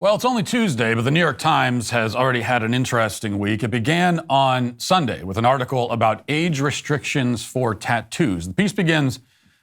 Well, it's only Tuesday, but the New York Times has already had an interesting week. It began on Sunday with an article about age restrictions for tattoos. The piece begins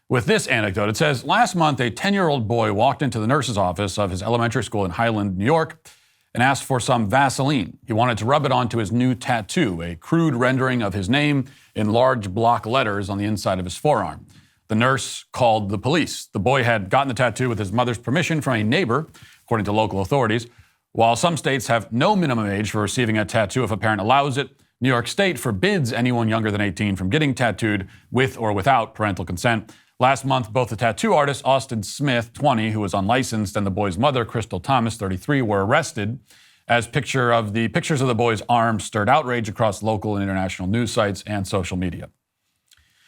with this anecdote. It says, last month, a 10-year-old boy walked into the nurse's office of his elementary school in Highland, New York, and asked for some Vaseline. He wanted to rub it onto his new tattoo, a crude rendering of his name in large block letters on the inside of his forearm. The nurse called the police. The boy had gotten the tattoo with his mother's permission from a neighbor, according to local authorities. While some states have no minimum age for receiving a tattoo if a parent allows it, New York State forbids anyone younger than 18 from getting tattooed with or without parental consent. Last month, both the tattoo artist, Austin Smith, 20, who was unlicensed, and the boy's mother, Crystal Thomas, 33, were arrested as pictures of the boy's arm stirred outrage across local and international news sites and social media.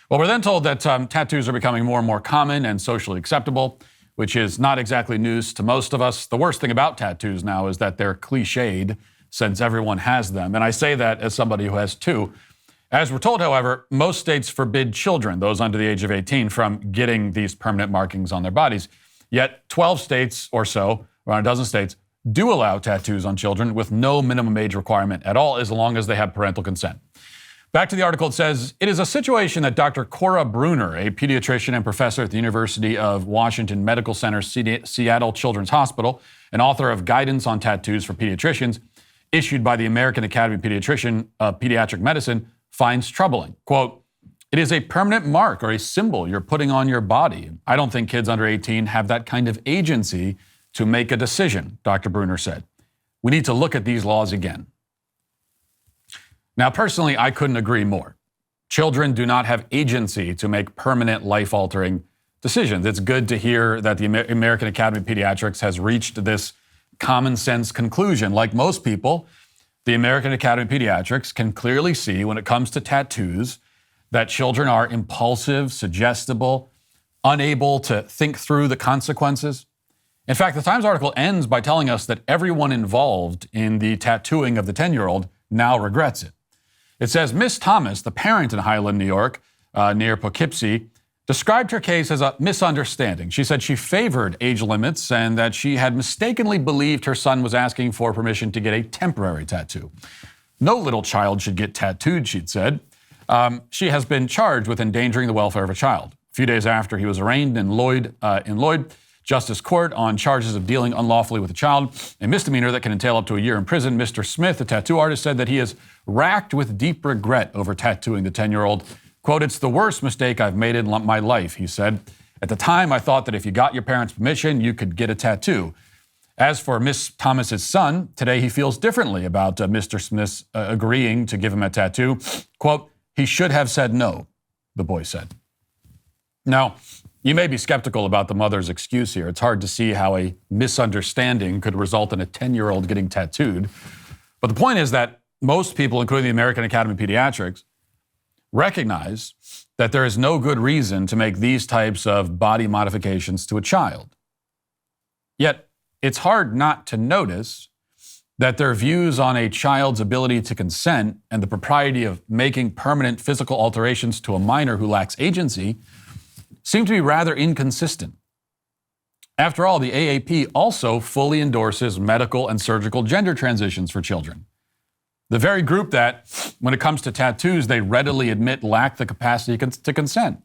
Well, we're then told that tattoos are becoming more and more common and socially acceptable, which is not exactly news to most of us. The worst thing about tattoos now is that they're cliched since everyone has them. And I say that as somebody who has two. As we're told, however, most states forbid children, those under the age of 18, from getting these permanent markings on their bodies. Yet 12 states or so, around a dozen states, do allow tattoos on children with no minimum age requirement at all, as long as they have parental consent. Back to the article, it says, it is a situation that Dr. Cora Bruner, a pediatrician and professor at the University of Washington Medical Center Seattle Children's Hospital, and author of Guidance on Tattoos for Pediatricians, issued by the American Academy of Pediatric Medicine, finds troubling. Quote, it is a permanent mark or a symbol you're putting on your body. I don't think kids under 18 have that kind of agency to make a decision, Dr. Bruner said. We need to look at these laws again. Now, personally, I couldn't agree more. Children do not have agency to make permanent life-altering decisions. It's good to hear that the American Academy of Pediatrics has reached this common sense conclusion. Like most people, the American Academy of Pediatrics can clearly see when it comes to tattoos that children are impulsive, suggestible, unable to think through the consequences. In fact, the Times article ends by telling us that everyone involved in the tattooing of the 10-year-old now regrets it. It says, Miss Thomas, the parent in Highland, New York, near Poughkeepsie, described her case as a misunderstanding. She said she favored age limits and that she had mistakenly believed her son was asking for permission to get a temporary tattoo. No little child should get tattooed, she'd said. She has been charged with endangering the welfare of a child. A few days after he was arraigned in Lloyd Justice Court on charges of dealing unlawfully with a child, a misdemeanor that can entail up to a year in prison, Mr. Smith, the tattoo artist, said that he is racked with deep regret over tattooing the 10-year-old. Quote, it's the worst mistake I've made in my life, he said. At the time, I thought that if you got your parents' permission, you could get a tattoo. As for Miss Thomas's son, today he feels differently about Mr. Smith's agreeing to give him a tattoo. Quote, he should have said no, the boy said. Now, you may be skeptical about the mother's excuse here. It's hard to see how a misunderstanding could result in a 10-year-old getting tattooed. But the point is that most people, including the American Academy of Pediatrics, recognize that there is no good reason to make these types of body modifications to a child. Yet, it's hard not to notice that their views on a child's ability to consent and the propriety of making permanent physical alterations to a minor who lacks agency seem to be rather inconsistent. After all, the AAP also fully endorses medical and surgical gender transitions for children. The very group that, when it comes to tattoos, they readily admit lack the capacity to consent.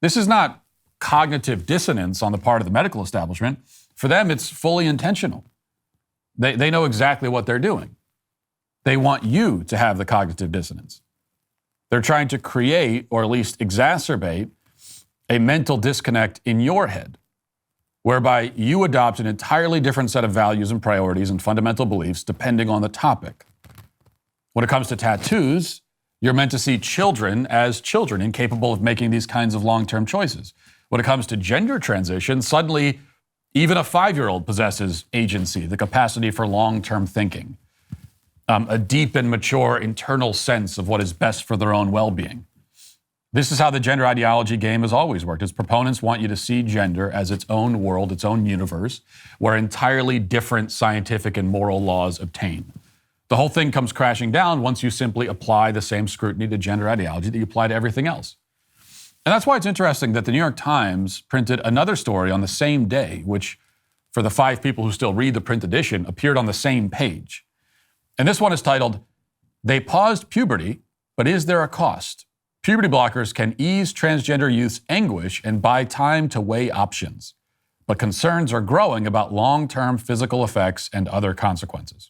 This is not cognitive dissonance on the part of the medical establishment. For them, it's fully intentional. They know exactly what they're doing. They want you to have the cognitive dissonance. They're trying to create, or at least exacerbate, a mental disconnect in your head, whereby you adopt an entirely different set of values and priorities and fundamental beliefs depending on the topic. When it comes to tattoos, you're meant to see children as children incapable of making these kinds of long-term choices. When it comes to gender transition, suddenly even a 5-year-old possesses agency, the capacity for long-term thinking, a deep and mature internal sense of what is best for their own well-being. This is how the gender ideology game has always worked. Its proponents want you to see gender as its own world, its own universe, where entirely different scientific and moral laws obtain. The whole thing comes crashing down once you simply apply the same scrutiny to gender ideology that you apply to everything else. And that's why it's interesting that the New York Times printed another story on the same day, which for the 5 people who still read the print edition, appeared on the same page. And this one is titled, "They Paused Puberty, but Is There a Cost? Puberty blockers can ease transgender youth's anguish and buy time to weigh options. But concerns are growing about long-term physical effects and other consequences."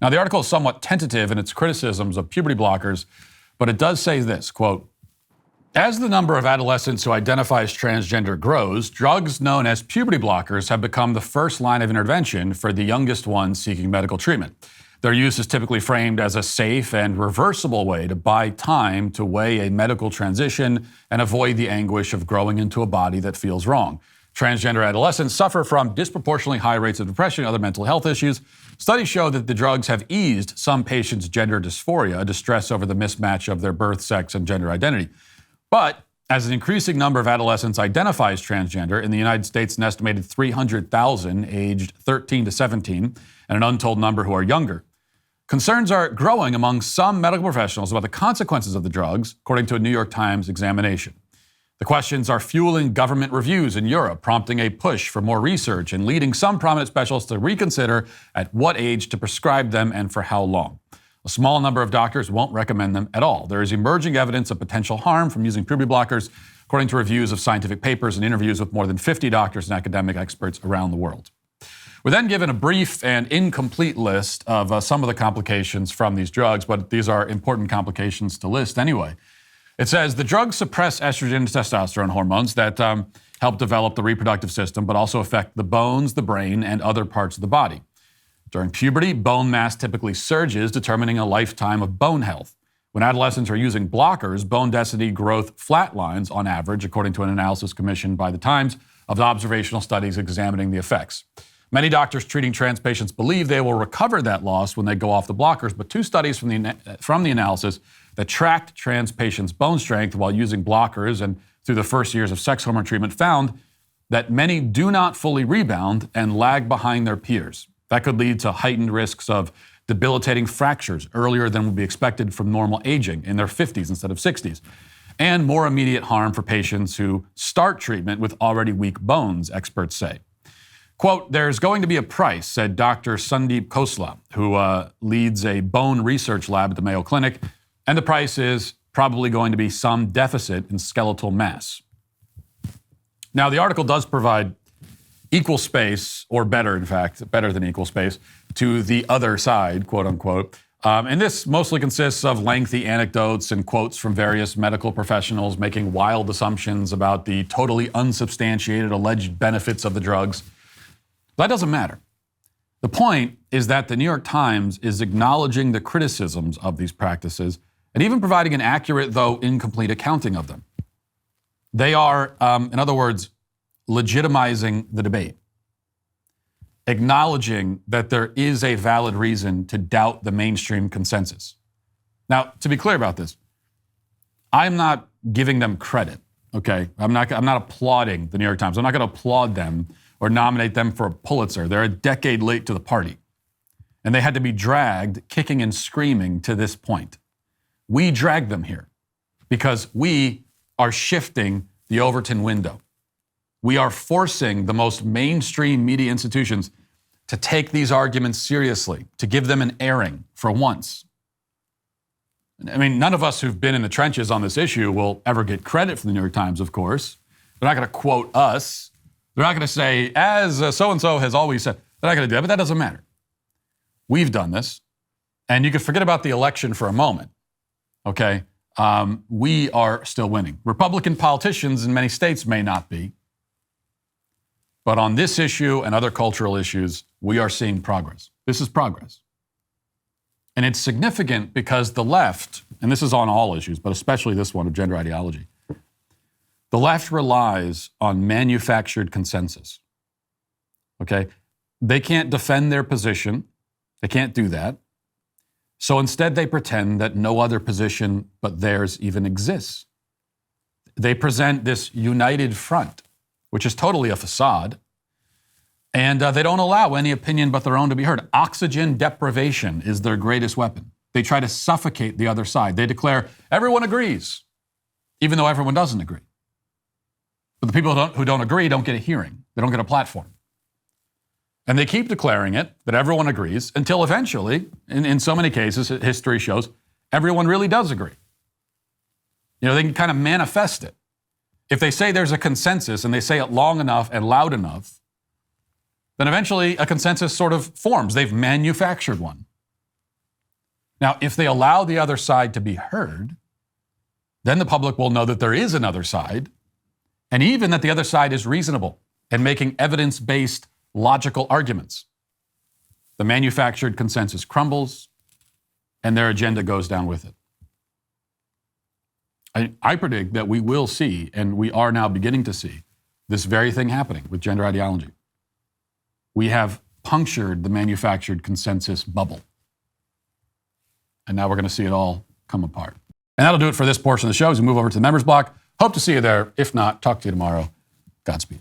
Now, the article is somewhat tentative in its criticisms of puberty blockers, but it does say this, quote, "As the number of adolescents who identify as transgender grows, drugs known as puberty blockers have become the first line of intervention for the youngest ones seeking medical treatment. Their use is typically framed as a safe and reversible way to buy time to weigh a medical transition and avoid the anguish of growing into a body that feels wrong. Transgender adolescents suffer from disproportionately high rates of depression and other mental health issues. Studies show that the drugs have eased some patients' gender dysphoria, a distress over the mismatch of their birth, sex, and gender identity. But as an increasing number of adolescents identify as transgender, in the United States, an estimated 300,000 aged 13 to 17, and an untold number who are younger, concerns are growing among some medical professionals about the consequences of the drugs, according to a New York Times examination. The questions are fueling government reviews in Europe, prompting a push for more research and leading some prominent specialists to reconsider at what age to prescribe them and for how long. A small number of doctors won't recommend them at all. There is emerging evidence of potential harm from using puberty blockers, according to reviews of scientific papers and interviews with more than 50 doctors and academic experts around the world. We're then given a brief and incomplete list of some of the complications from these drugs, but these are important complications to list anyway. It says the drugs suppress estrogen and testosterone hormones that help develop the reproductive system, but also affect the bones, the brain, and other parts of the body. During puberty, bone mass typically surges, determining a lifetime of bone health. When adolescents are using blockers, bone density growth flatlines on average, according to an analysis commissioned by the Times of observational studies examining the effects. Many doctors treating trans patients believe they will recover that loss when they go off the blockers, but 2 studies from the analysis that tracked trans patients' bone strength while using blockers and through the first years of sex hormone treatment found that many do not fully rebound and lag behind their peers. That could lead to heightened risks of debilitating fractures earlier than would be expected from normal aging in their 50s instead of 60s, and more immediate harm for patients who start treatment with already weak bones, experts say. Quote, "There's going to be a price," said Dr. Sundeep Khosla, who leads a bone research lab at the Mayo Clinic, "and the price is probably going to be some deficit in skeletal mass." Now, the article does provide equal space, or better, in fact, better than equal space, to the other side, quote unquote. And this mostly consists of lengthy anecdotes and quotes from various medical professionals making wild assumptions about the totally unsubstantiated alleged benefits of the drugs. That doesn't matter. The point is that the New York Times is acknowledging the criticisms of these practices and even providing an accurate, though incomplete, accounting of them. They are, in other words, legitimizing the debate, acknowledging that there is a valid reason to doubt the mainstream consensus. Now, to be clear about this, I'm not giving them credit, okay? I'm not applauding the New York Times. I'm not going to applaud them or nominate them for a Pulitzer. They're a decade late to the party. And they had to be dragged kicking and screaming to this point. We dragged them here because we are shifting the Overton window. We are forcing the most mainstream media institutions to take these arguments seriously, to give them an airing for once. I mean, none of us who've been in the trenches on this issue will ever get credit from the New York Times, of course. They're not going to quote us. They're not going to say, as so-and-so has always said. They're not going to do that, but that doesn't matter. We've done this. And you can forget about the election for a moment, okay? We are still winning. Republican politicians in many states may not be. But on this issue and other cultural issues, we are seeing progress. This is progress. And it's significant because the left, and this is on all issues, but especially this one of gender ideology, the left relies on manufactured consensus, okay? They can't defend their position. They can't do that. So instead, they pretend that no other position but theirs even exists. They present this united front, which is totally a facade, and they don't allow any opinion but their own to be heard. Oxygen deprivation is their greatest weapon. They try to suffocate the other side. They declare everyone agrees, even though everyone doesn't agree. But the people who don't agree don't get a hearing. They don't get a platform. And they keep declaring it, that everyone agrees, until eventually, in so many cases, history shows, everyone really does agree. You know, they can kind of manifest it. If they say there's a consensus and they say it long enough and loud enough, then eventually a consensus sort of forms. They've manufactured one. Now, if they allow the other side to be heard, then the public will know that there is another side, and even that the other side is reasonable and making evidence-based logical arguments. The manufactured consensus crumbles, and their agenda goes down with it. I predict that we will see, and we are now beginning to see, this very thing happening with gender ideology. We have punctured the manufactured consensus bubble. And now we're going to see it all come apart. And that'll do it for this portion of the show as we move over to the members block. Hope to see you there. If not, talk to you tomorrow. Godspeed.